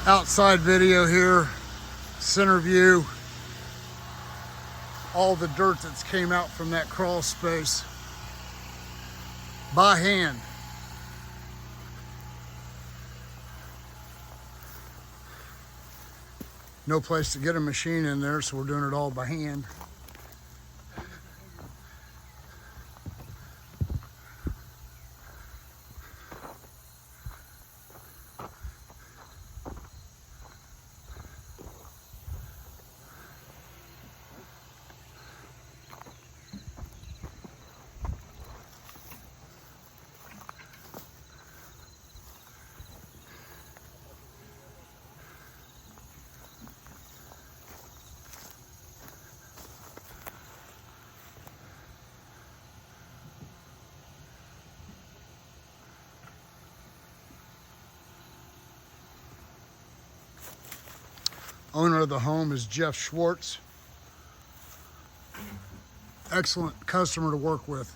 outside video here, center view, all the dirt that's came out from that crawl space by hand. No place to get a machine in there, so we're doing it all by hand. Owner of the home is Jeff Schwartz. Excellent customer to work with.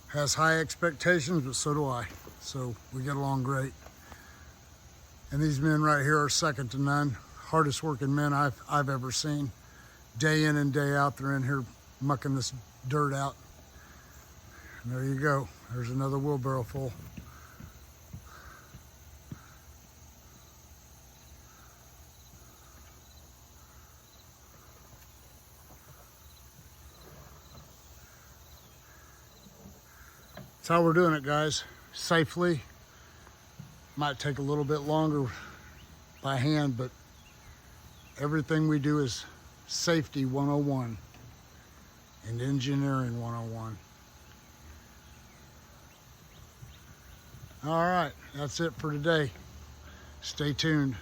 Has high expectations, but so do I. So we get along great. And these men right here are second to none. Hardest working men I've ever seen. Day in and day out, they're in here mucking this dirt out. And there you go. There's another wheelbarrow full. That's how we're doing it, guys. Safely. Might take a little bit longer by hand, but everything we do is safety 101 and engineering 101. All right, that's it for today. Stay tuned.